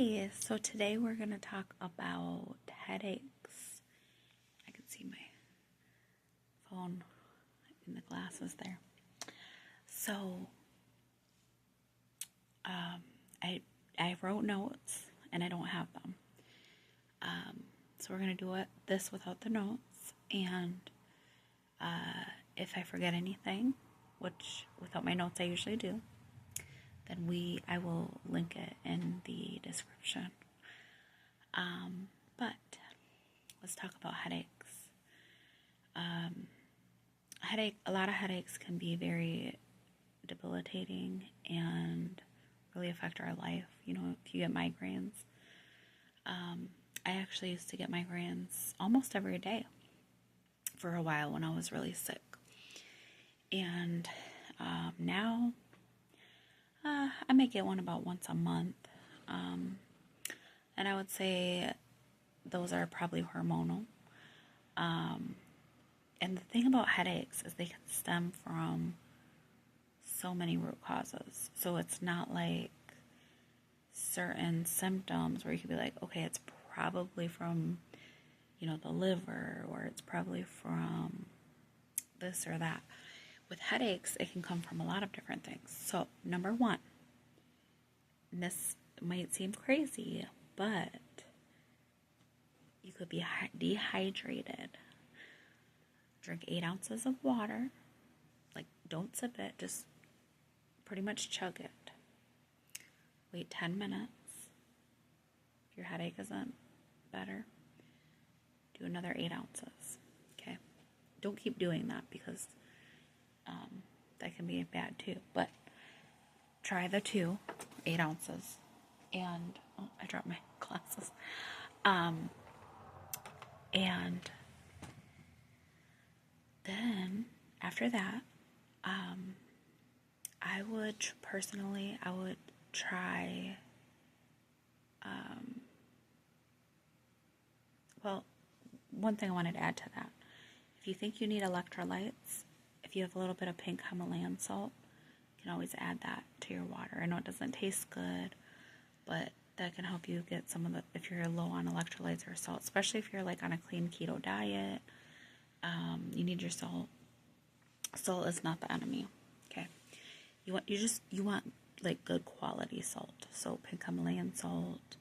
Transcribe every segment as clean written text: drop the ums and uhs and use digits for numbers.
Hi, so today we're going to talk about headaches. I can see my phone in the glasses there. So, I wrote notes and I don't have them. So we're going to do this without the notes, and if I forget anything, which without my notes I usually do, then I will link it in the description. But let's talk about headaches. A lot of headaches can be very debilitating and really affect our life. You know, if you get migraines, I actually used to get migraines almost every day for a while when I was really sick. And now I may get one about once a month. And I would say those are probably hormonal. And the thing about headaches is they can stem from so many root causes. So it's not like certain symptoms where you could be like, okay, it's probably from, the liver, or it's probably from this or that. With headaches, it can come from a lot of different things. So, number one, and this might seem crazy, but you could be dehydrated. Drink 8 ounces of water. Like, don't sip it, just pretty much chug it. Wait 10 minutes. If your headache isn't better, do another 8 ounces. Okay? Don't keep doing that because that can be bad too. But try the 8 ounces. And, I dropped my glasses. And then after that, I would try, one thing I wanted to add to that. If you think you need electrolytes, if you have a little bit of pink Himalayan salt, you can always add that to your water. I know it doesn't taste good, but that can help you get some of if you're low on electrolytes or salt, especially if you're like on a clean keto diet. You need your salt. Salt is not the enemy. Okay. You want like good quality salt. So pink Himalayan salt.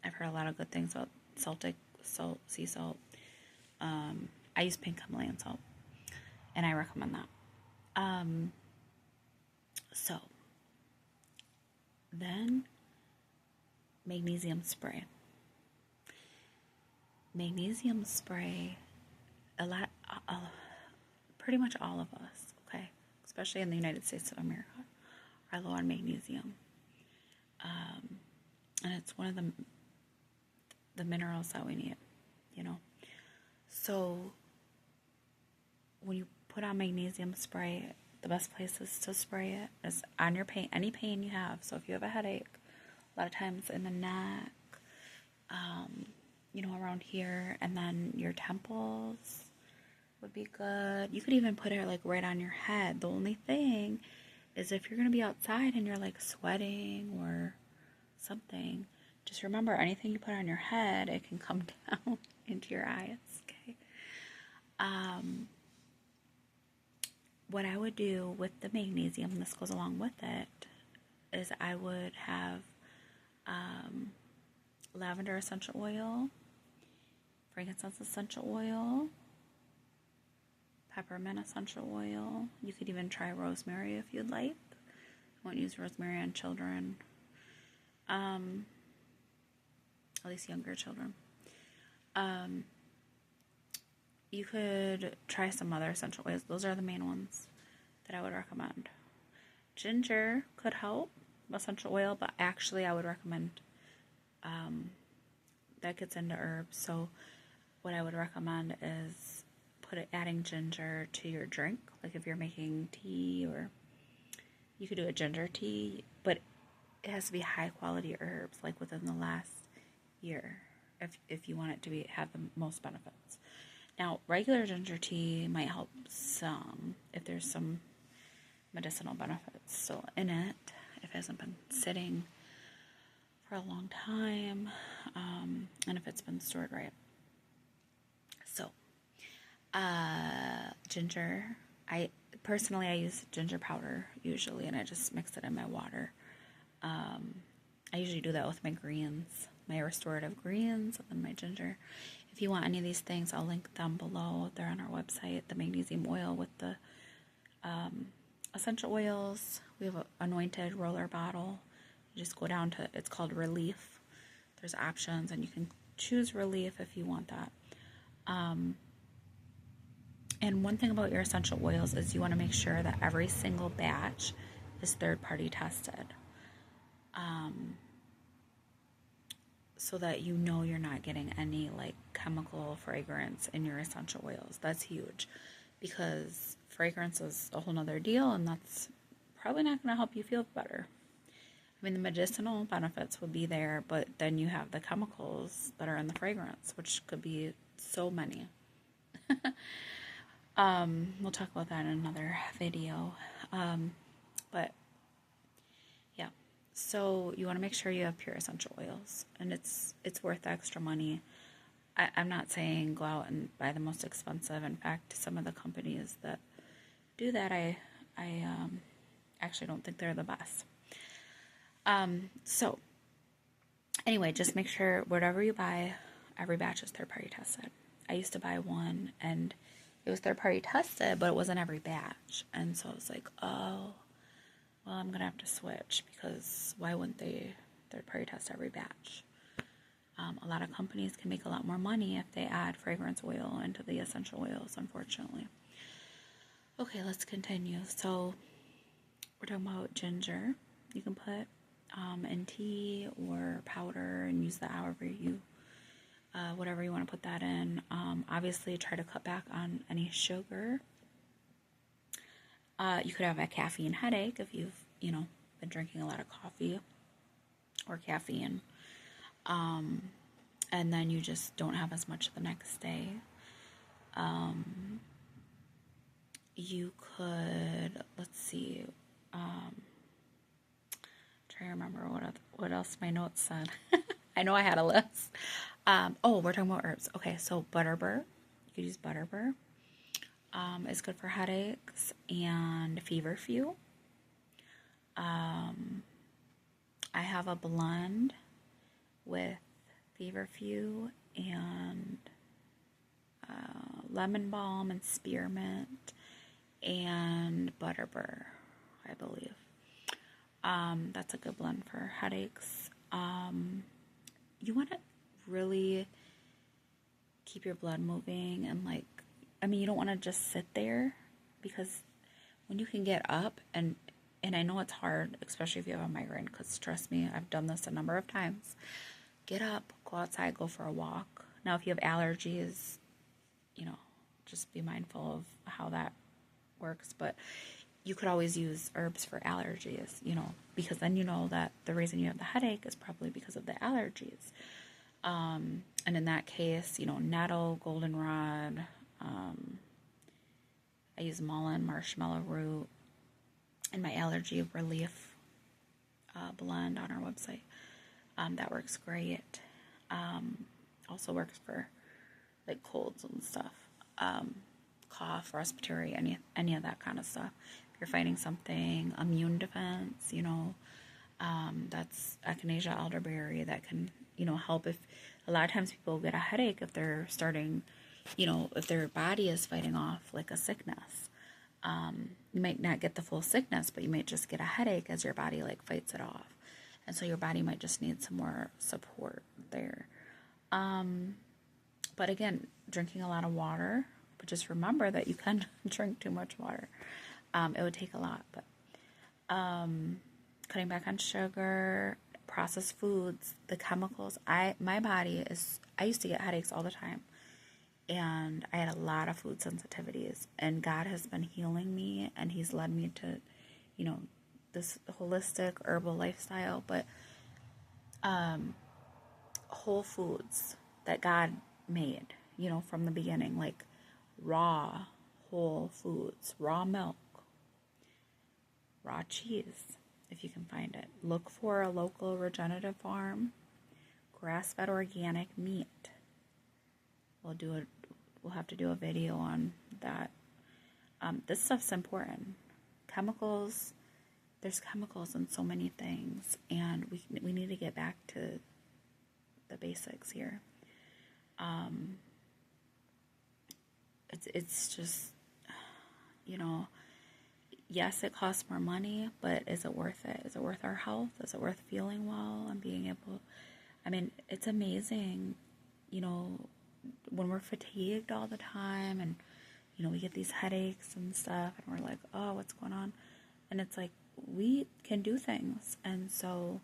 I've heard a lot of good things about sea salt. I use pink Himalayan salt, and I recommend that. So then magnesium spray. Magnesium spray, pretty much all of us, okay, especially in the United States of America, are low on magnesium. And it's one of the minerals that we need, So when you put on magnesium spray, the best places to spray it is on your pain, any pain you have. So if you have a headache, a lot of times in the neck, around here, and then your temples would be good. You could even put it like right on your head. The only thing is if you're going to be outside and you're like sweating or something, just remember anything you put on your head, it can come down into your eyes, okay? What I would do with the magnesium, and this goes along with it, is I would have lavender essential oil, frankincense essential oil, peppermint essential oil. You could even try rosemary if you'd like. I won't use rosemary on children, at least younger children. You could try some other essential oils. Those are the main ones that I would recommend. Ginger could help, essential oil, but actually I would recommend, that gets into herbs. So what I would recommend is adding ginger to your drink. Like if you're making tea, or you could do a ginger tea, but it has to be high quality herbs, like within the last year, if you want it to have the most benefits. Now, regular ginger tea might help some if there's some medicinal benefits still in it, if it hasn't been sitting for a long time, and if it's been stored right. So, ginger. I use ginger powder usually, and I just mix it in my water. I usually do that with my greens, my restorative greens, and then my ginger. If you want any of these things, I'll link them below. They're on our website. The magnesium oil with the essential oils. We have an anointed roller bottle. You just go down to, it's called Relief. There's options, and you can choose Relief if you want that. And one thing about your essential oils is you want to make sure that every single batch is third-party tested. So that you know you're not getting any like chemical fragrance in your essential oils. That's huge, because fragrance is a whole nother deal, and that's probably not going to help you feel better. I mean, the medicinal benefits would be there, but then you have the chemicals that are in the fragrance, which could be so many. We'll talk about that in another video. But yeah, so you want to make sure you have pure essential oils, and it's worth the extra money. I'm not saying go out and buy the most expensive. In fact, some of the companies that do that, I actually don't think they're the best. So anyway, just make sure whatever you buy, every batch is third-party tested. I used to buy one, and it was third-party tested, but it wasn't every batch. And so I was like, oh, well, I'm going to have to switch, because why wouldn't they third-party test every batch? A lot of companies can make a lot more money if they add fragrance oil into the essential oils, unfortunately. Okay, let's continue. So we're talking about ginger. You can put in tea or powder and use that however you, whatever you want to put that in. Obviously, try to cut back on any sugar. You could have a caffeine headache if you've, been drinking a lot of coffee or caffeine. And then you just don't have as much the next day. You could, let's see, try to remember what else my notes said. I know I had a list. We're talking about herbs. Okay, so butterbur. You could use butterbur. It's good for headaches and feverfew. I have a blend with feverfew and lemon balm and spearmint and butterbur, I believe. That's a good blend for headaches. You want to really keep your blood moving, and you don't want to just sit there, because when you can get up, and I know it's hard, especially if you have a migraine, because trust me, I've done this a number of times. Get up, go outside, go for a walk. Now, if you have allergies, just be mindful of how that works, but you could always use herbs for allergies, because then you know that the reason you have the headache is probably because of the allergies. And in that case, nettle, goldenrod, I use mullein, marshmallow root, and my allergy relief blend on our website. That works great. Also works for like colds and stuff. Cough, respiratory, any of that kind of stuff. If you're fighting something, immune defense, that's echinacea elderberry that can, help. If a lot of times people get a headache if they're starting, if their body is fighting off like a sickness. You might not get the full sickness, but you might just get a headache as your body fights it off. And so your body might just need some more support there. But again, drinking a lot of water, but just remember that you can drink too much water. It would take a lot, but cutting back on sugar, processed foods, the chemicals. I used to get headaches all the time, and I had a lot of food sensitivities, and God has been healing me, and He's led me to, this holistic herbal lifestyle, but whole foods that God made, from the beginning, like whole foods, raw milk, raw cheese, if you can find it. Look for a local regenerative farm, grass-fed organic meat. We'll have to do a video on that. This stuff's important. Chemicals, there's chemicals in so many things, and we need to get back to the basics here. It's just, yes, it costs more money, but is it worth it? Is it worth our health? Is it worth feeling well and being able? It's amazing, when we're fatigued all the time, and we get these headaches and stuff, and we're like, oh, what's going on? And it's like, we can do things. And so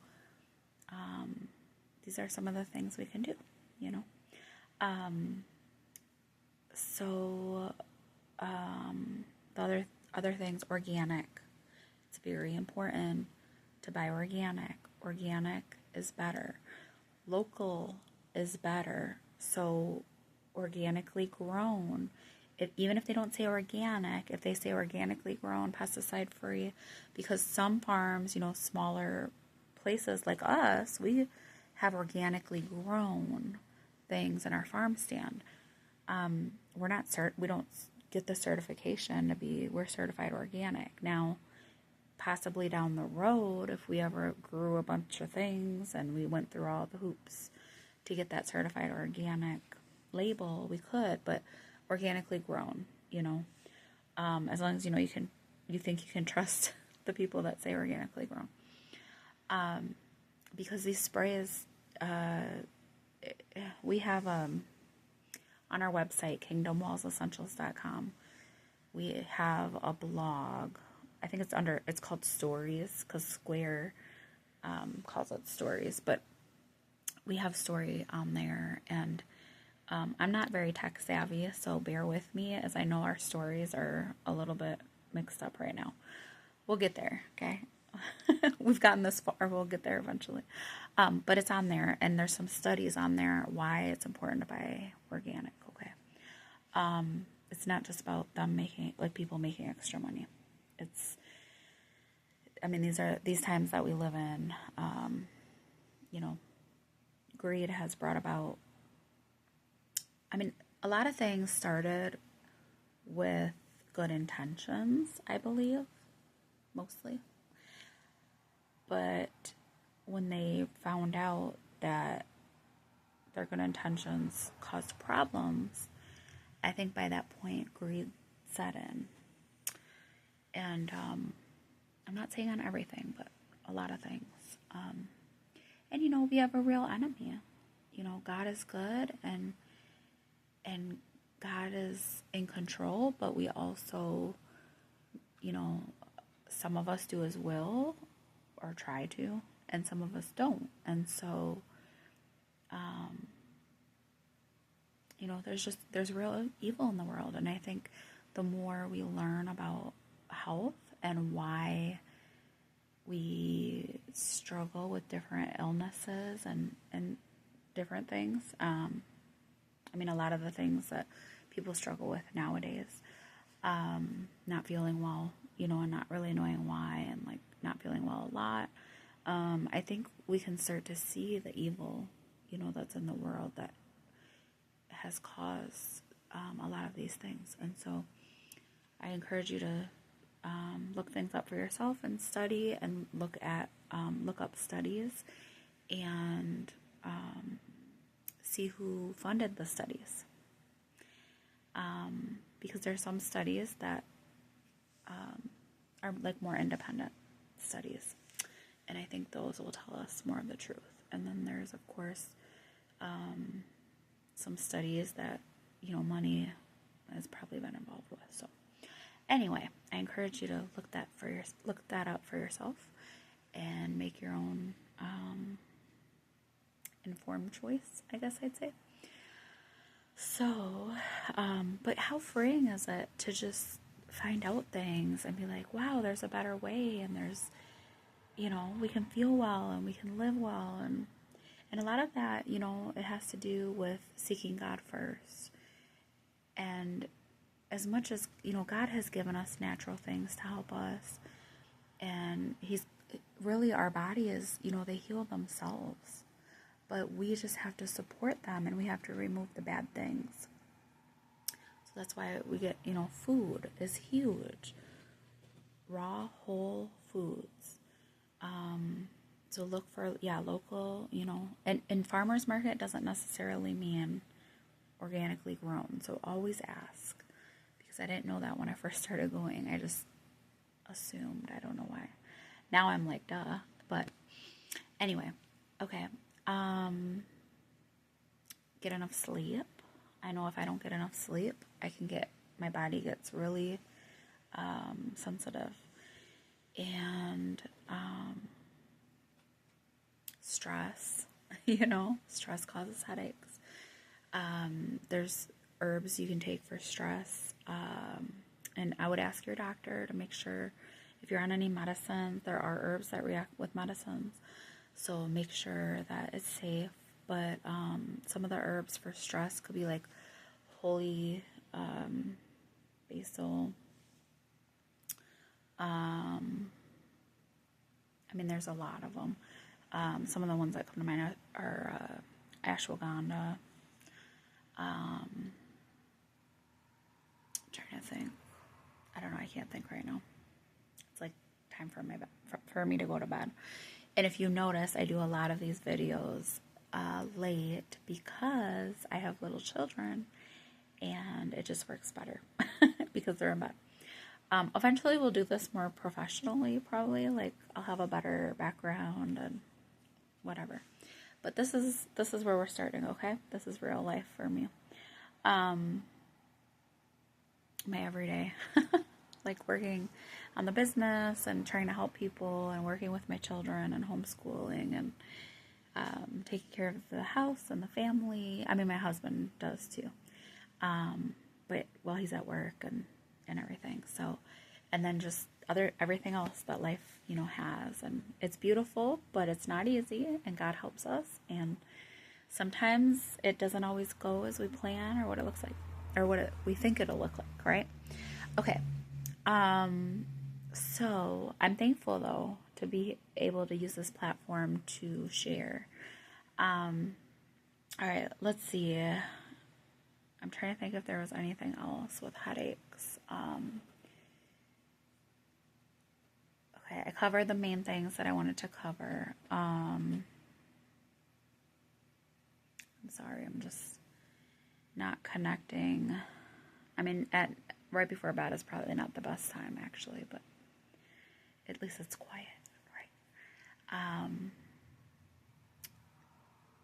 these are some of the things we can do, the other things, organic. It's very important to buy organic. Organic is better. Local is better. So organically grown, even if they don't say organic, if they say organically grown, pesticide free, because some farms, smaller places like us, we have organically grown things in our farm stand. We don't get the certification we're certified organic. Now, possibly down the road, if we ever grew a bunch of things and we went through all the hoops to get that certified organic label, we could, but organically grown, as long as, you think you can trust the people that say organically grown. Because these sprays, we have, on our website, kingdomwellsessentials.com, we have a blog. I think it's called Stories, because Square calls it Stories, but we have story on there, and I'm not very tech savvy, so bear with me, as I know our stories are a little bit mixed up right now. We'll get there, okay? We've gotten this far, we'll get there eventually. But it's on there, and there's some studies on there why it's important to buy organic, okay? It's not just about people making extra money. These times that we live in, greed has brought about, a lot of things started with good intentions, I believe, mostly. But when they found out that their good intentions caused problems, I think by that point, greed set in. And I'm not saying on everything, but a lot of things. And, we have a real enemy. God is good, and God is in control, but we also, some of us do His will, or try to, and some of us don't. And so, there's real evil in the world. And I think the more we learn about health and why we struggle with different illnesses and different things, a lot of the things that people struggle with nowadays, not feeling well, and not really knowing why, and not feeling well a lot. I think we can start to see the evil, that's in the world that has caused a lot of these things. And so I encourage you to look things up for yourself and study, and look up studies, and see who funded the studies. Because there's some studies that are more independent studies, and I think those will tell us more of the truth. And then there's, of course, some studies that money has probably been involved with. So anyway, I encourage you to look that up for yourself and make your own informed choice, I guess I'd say. So, but how freeing is it to just find out things and be like, wow, there's a better way, and there's, we can feel well, and we can live well, and a lot of that, it has to do with seeking God first. And as much as, God has given us natural things to help us, and He's really our body is, they heal themselves. But we just have to support them, and we have to remove the bad things. So that's why we get, food is huge. Raw, whole foods. So look for, local, and farmer's market doesn't necessarily mean organically grown. So always ask, because I didn't know that when I first started going. I just assumed. I don't know why. Now I'm like, duh. But anyway, okay. Get enough sleep. I know if I don't get enough sleep, my body gets really sensitive. And stress, stress causes headaches. There's herbs you can take for stress. And I would ask your doctor to make sure if you're on any medicines. There are herbs that react with medicines, so make sure that it's safe. But some of the herbs for stress could be like holy basil. There's a lot of them. Some of the ones that come to mind are ashwagandha. I'm trying to think. I don't know. I can't think right now. It's like time for me to go to bed. And if you notice, I do a lot of these videos late because I have little children, and it just works better because they're in bed. Eventually we'll do this more professionally, probably. Like, I'll have a better background and whatever. But this is where we're starting, okay? This is real life for me. My everyday. Like working on the business and trying to help people and working with my children and homeschooling and taking care of the house and the family. My husband does too. But he's at work and everything. So, and then just everything else that life, has. And it's beautiful, but it's not easy, and God helps us. And sometimes it doesn't always go as we plan or what it looks like or what we think it'll look like, right? Okay. So I'm thankful though to be able to use this platform to share. All right, let's see. I'm trying to think if there was anything else with headaches. Okay, I covered the main things that I wanted to cover. I'm sorry, I'm just not connecting. Right before bed is probably not the best time, actually, but at least it's quiet, right?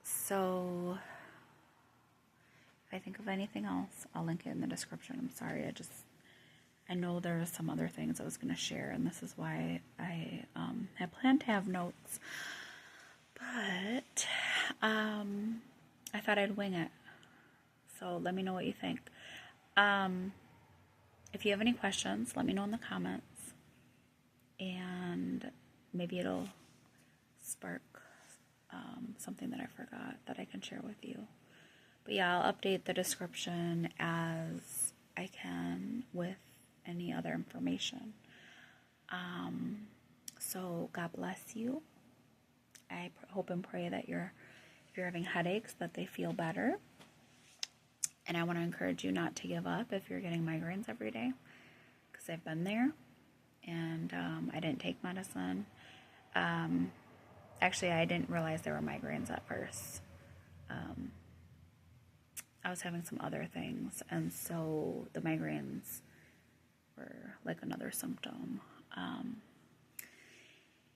So if I think of anything else, I'll link it in the description. I'm sorry, I know there are some other things I was going to share, and this is why I had planned to have notes, but I thought I'd wing it. So let me know what you think. If you have any questions, let me know in the comments, and maybe it'll spark something that I forgot that I can share with you. But yeah, I'll update the description as I can with any other information. So God bless you. I hope and pray that if you're having headaches, that they feel better. And I want to encourage you not to give up if you're getting migraines every day, because I've been there, and I didn't take medicine. Actually, I didn't realize there were migraines at first. I was having some other things, and so the migraines were like another symptom.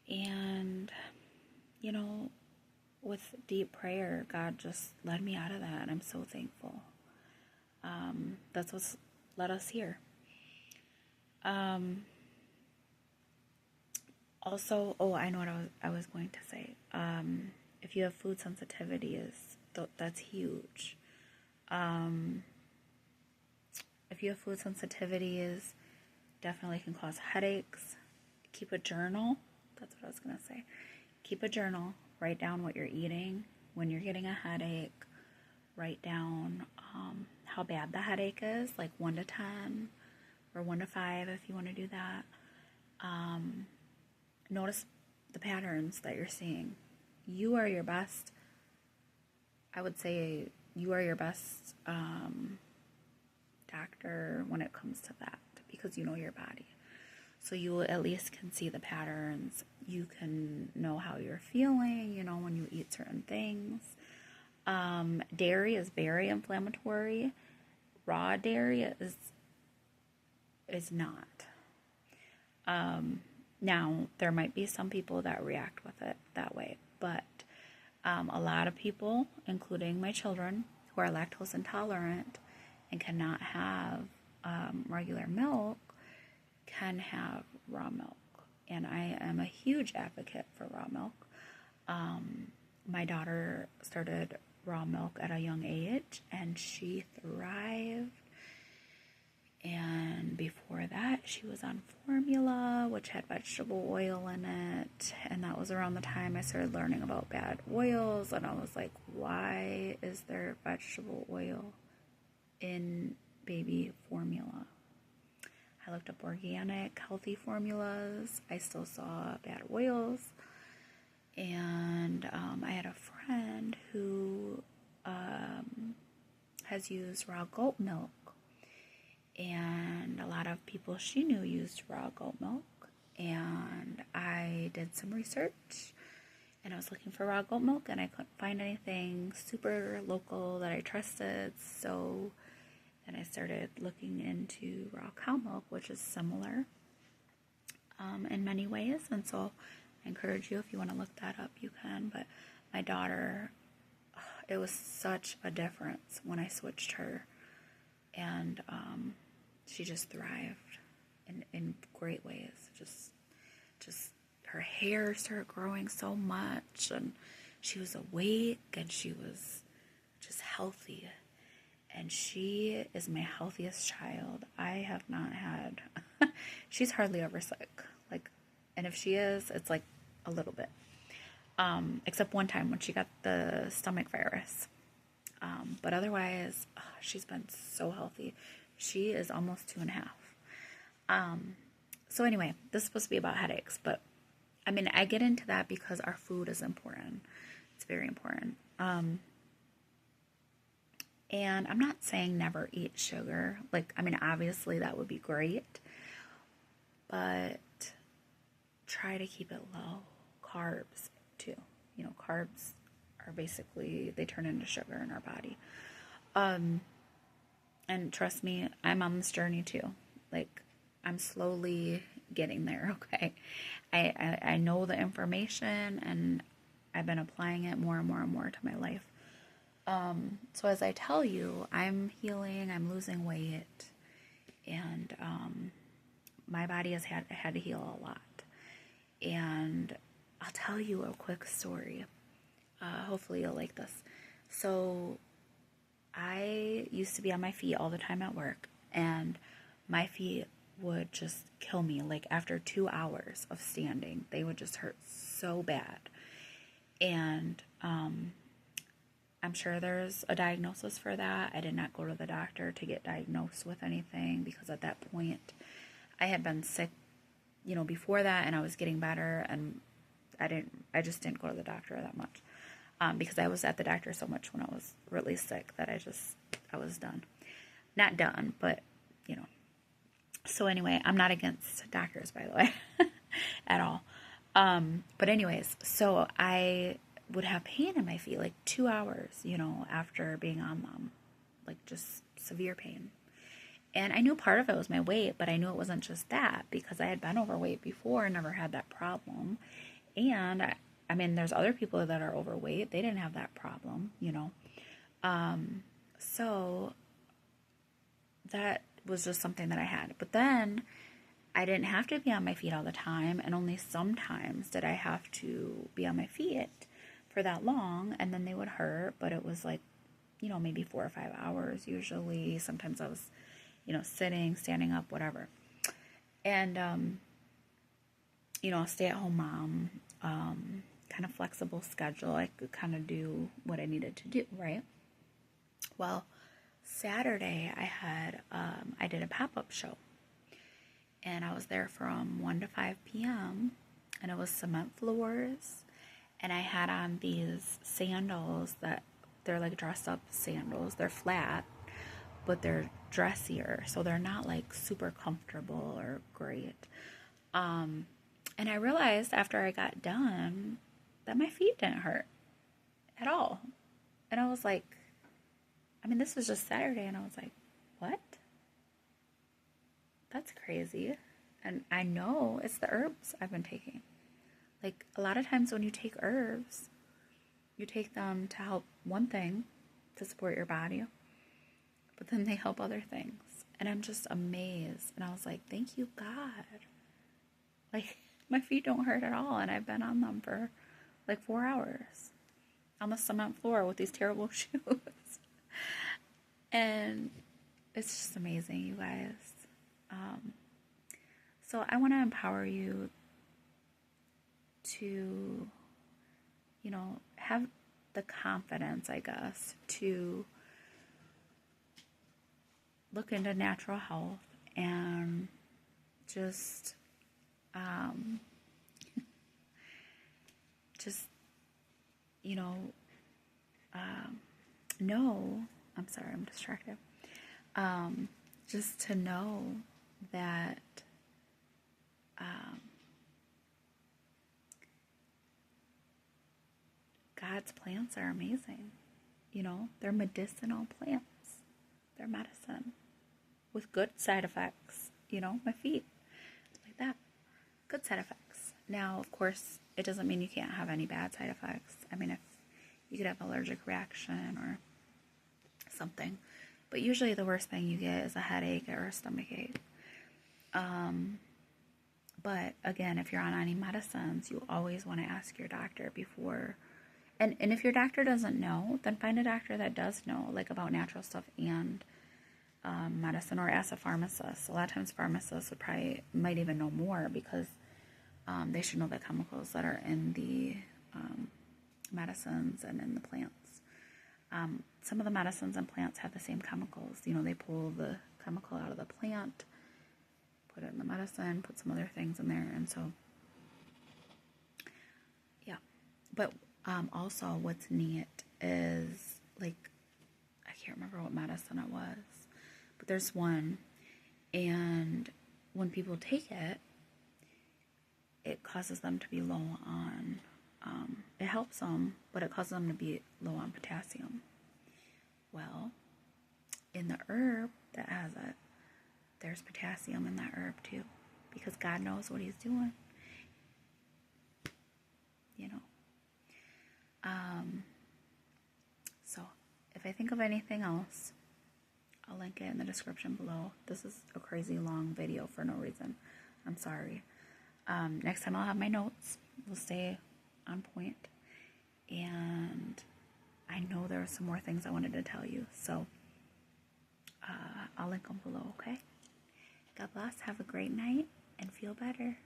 And, with deep prayer, God just led me out of that, and I'm so thankful. That's what's led us here. Also, I know what I was going to say. If you have food sensitivities, that's huge. If you have food sensitivities, definitely can cause headaches. Keep a journal. That's what I was going to say. Keep a journal. Write down what you're eating when you're getting a headache. Write down how bad the headache is, like 1 to 10 or 1 to 5 if you want to do that. Notice the patterns that you're seeing. You are your best, I would say, you are your best doctor when it comes to that, because you know your body. So you at least can see the patterns. You can know how you're feeling, when you eat certain things. Dairy is very inflammatory. Raw dairy is not. Now, there might be some people that react with it that way, but a lot of people, including my children, who are lactose intolerant and cannot have regular milk, can have raw milk. And I am a huge advocate for raw milk. My daughter started raw milk at a young age, and she thrived. And before that, she was on formula, which had vegetable oil in it. And that was around the time I started learning about bad oils. And I was like, why is there vegetable oil in baby formula? I looked up organic, healthy formulas. I still saw bad oils. And I had a friend who has used raw goat milk. And a lot of people she knew used raw goat milk. And I did some research. And I was looking for raw goat milk. And I couldn't find anything super local that I trusted. So then I started looking into raw cow milk, which is similar in many ways. And so I encourage you, if you want to look that up, you can. But my daughter, it was such a difference when I switched her. And she just thrived in great ways. Just her hair started growing so much, and she was awake, and she was just healthy. And she is my healthiest child. I have not had, she's hardly ever sick. And if she is, it's like a little bit. Except one time when she got the stomach virus. But otherwise, she's been so healthy. She is almost 2.5. So anyway, this is supposed to be about headaches, but I get into that because our food is important. It's very important. And I'm not saying never eat sugar. Obviously that would be great, but try to keep it low. Carbs too. Carbs are basically, they turn into sugar in our body. And trust me, I'm on this journey too. I'm slowly getting there, okay? I know the information, and I've been applying it more and more and more to my life. So as I tell you, I'm healing, I'm losing weight, and my body has had to heal a lot. And I'll tell you a quick story. Hopefully you'll like this. So I used to be on my feet all the time at work, and my feet would just kill me. After 2 hours of standing, they would just hurt so bad. And I'm sure there's a diagnosis for that. I did not go to the doctor to get diagnosed with anything, because at that point I had been sick, before that, and I was getting better, and I just didn't go to the doctor that much. Because I was at the doctor so much when I was really sick that I was done. Not done, but, So anyway, I'm not against doctors, by the way, at all. But anyways, so I would have pain in my feet, 2 hours, after being on them, just severe pain. And I knew part of it was my weight, but I knew it wasn't just that, because I had been overweight before and never had that problem. And there's other people that are overweight. They didn't have that problem, So that was just something that I had. But then I didn't have to be on my feet all the time, and only sometimes did I have to be on my feet for that long, and then they would hurt, but it was maybe 4 or 5 hours usually. Sometimes I was, sitting, standing up, whatever. And, stay-at-home mom, kind of flexible schedule. I could kind of do what I needed to do, right? Well, Saturday I did a pop-up show, and I was there from 1 to 5 p.m. and it was cement floors, and I had on these sandals that they're like dressed up sandals. They're flat, but they're dressier, so they're not like super comfortable or great. And I realized after I got done that my feet didn't hurt at all. And I was like, I mean, this was just Saturday, and I was like, what? That's crazy. And I know it's the herbs I've been taking. Like, a lot of times when you take herbs, you take them to help one thing, to support your body, but then they help other things. And I'm just amazed. And I was like, thank you, God. Like, my feet don't hurt at all, and I've been on them for like 4 hours on the cement floor with these terrible shoes. And it's just amazing, you guys. So I want to empower you to, have the confidence, I guess, to look into natural health and just, know, I'm sorry, I'm distracted. Just to know that, God's plants are amazing. They're medicinal plants. They're medicine with good side effects. My feet, like that. Good side effects. Now, of course, it doesn't mean you can't have any bad side effects. I mean, if you could have an allergic reaction or something. But usually the worst thing you get is a headache or a stomach ache. But again, if you're on any medicines, you always want to ask your doctor before. And if your doctor doesn't know, then find a doctor that does know, like about natural stuff and medicine, or ask a pharmacist. A lot of times pharmacists might even know more because they should know the chemicals that are in the medicines and in the plants. Some of the medicines and plants have the same chemicals. They pull the chemical out of the plant, put it in the medicine, put some other things in there, and so, yeah. But also what's neat is, like, I can't remember what medicine it was, but there's one, and when people take it, it causes them to be low on, it helps them, but it causes them to be low on potassium. Well, in the herb that has it, there's potassium in that herb too, because God knows what he's doing. So if I think of anything else, I'll link it in the description below. This is a crazy long video for no reason. I'm sorry. Next time I'll have my notes. We'll stay on point. And I know there are some more things I wanted to tell you. So I'll link them below, okay? God bless. Have a great night and feel better.